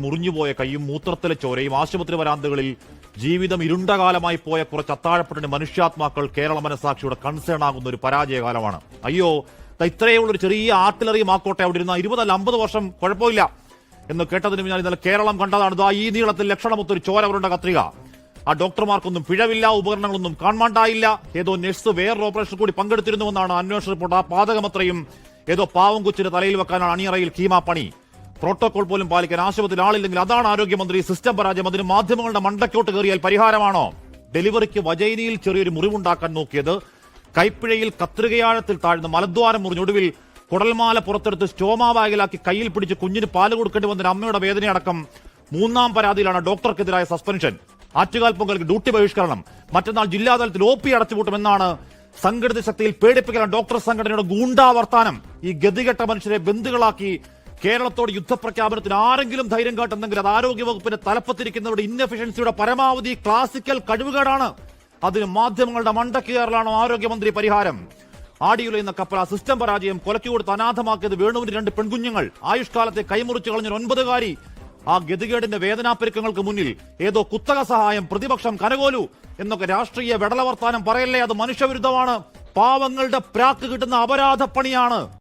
മുറിഞ്ഞുപോയ കൈയും മൂത്രത്തിലെ ചോരയും ആശുപത്രി വരാന്തകളിൽ ജീവിതം ഇരുണ്ടകാലമായി പോയ കുറച്ച് അത്താഴപ്പെട്ടിന് മനുഷ്യാത്മാക്കൾ കേരള മനസാക്ഷിയുടെ കൺസേൺ ആകുന്ന ഒരു പരാജയകാലമാണ്. അയ്യോ, ഇത്രയുള്ളൊരു ചെറിയ ആർട്ടിലറി മാക്കോട്ടെ അവിടെ ഇരുന്ന 20 അല്ല 50 വർഷം കുഴപ്പമില്ല എന്ന് കേട്ടതിന് പിന്നാലെ ഇന്നലെ കേരളം കണ്ടതാണ് ഈ നീളത്തിൽ ലക്ഷണമൊത്തൊരു ചോര അവരുടെ കത്രിക. ആ ഡോക്ടർമാർക്കൊന്നും പിഴവില്ല, ഉപകരണങ്ങളൊന്നും കാണാണ്ടായില്ല. ഏതോ നഴ്സ് വേറൊരു ഓപ്പറേഷൻ കൂടി പങ്കെടുത്തിരുന്നുവെന്നാണ് അന്വേഷണ റിപ്പോർട്ട്. ആ പാതകമത്രയും ഏതോ പാവം കൊച്ചിന് തലയിൽ വെക്കാനാണ് അണിയറയിൽ കീമാ പണി. പ്രോട്ടോകോൾ പോലും പാലിക്കാൻ ആശുപത്രിയിൽ ആളില്ലെങ്കിൽ അതാണ് ആരോഗ്യമന്ത്രി. സിസ്റ്റം പരാജയം. അതിന് മാധ്യമങ്ങളുടെ മണ്ടക്കോട്ട് കയറിയാൽ പരിഹാരമാണോ? ഡെലിവറിക്ക് വജൈനിയിൽ ചെറിയൊരു മുറിവുണ്ടാക്കാൻ നോക്കിയത്, കൈപ്പിഴയിൽ കത്രികയാഴത്തിൽ താഴ്ന്ന മലദ്വാരം മുറിഞ്ഞൊടുവിൽ കുടൽമാല പുറത്തെടുത്ത് സ്റ്റോമാ ബാഗിലാക്കി കയ്യിൽ പിടിച്ച് കുഞ്ഞിന് പാല് കൊടുക്കേണ്ടി വന്ന അമ്മയുടെ വേദനയടക്കം 3ാം പരാതിയിലാണ് ഡോക്ടർക്കെതിരായ സസ്പെൻഷൻ. ആറ്റുകാൽ പൊങ്കലിക്ക് ഡ്യൂട്ടി ബഹിഷ്കരണം. മറ്റന്നാൾ ജില്ലാതലത്തിൽ OP അടച്ചുപൂട്ടുമെന്നാണ് സംഘടിത ശക്തിയിൽ പേടിപ്പിക്കാൻ ഡോക്ടർ സംഘടനയുടെ ഗൂണ്ടാവർത്താനം. ഈ ഗതികെട്ട മനുഷ്യരെ ബന്ധുക്കളാക്കി കേരളത്തോട് യുദ്ധപ്രഖ്യാപനത്തിന് ആരെങ്കിലും ധൈര്യം കാട്ടുന്നെങ്കിൽ അത് ആരോഗ്യവകുപ്പിന്റെ തലപ്പത്തിരിക്കുന്നവരുടെ ഇൻഎഫിഷ്യൻസിയുടെ പരമാവധി ക്ലാസിക്കൽ കഴിവുകേടാണ്. അതിന് മാധ്യമങ്ങളുടെ മണ്ടക്കയറലാണോ ആരോഗ്യമന്ത്രി പരിഹാരം? ആടിയുലയുന്ന കപ്പൽ, ആ സിസ്റ്റം പരാജയം, കൊലയ്ക്ക് കൊടുത്ത് അനാഥമാക്കിയത് വേണുവിന് 2 പെൺകുഞ്ഞുങ്ങൾ, ആയുഷ്കാലത്തെ കൈമുറിച്ചു കളഞ്ഞ 9കാരി. ആ ഗതികേടിന്റെ വേദനാപെരുക്കങ്ങൾക്ക് മുന്നിൽ ഏതോ കുത്തക സഹായം, പ്രതിപക്ഷം, കനകോലു എന്നൊക്കെ രാഷ്ട്രീയ വെടലവർത്താനം പറയല്ലേ. അത് മനുഷ്യവിരുദ്ധമാണ്. പാവങ്ങളുടെ പ്രാക്ക് കിട്ടുന്ന അപരാധപ്പണിയാണ്.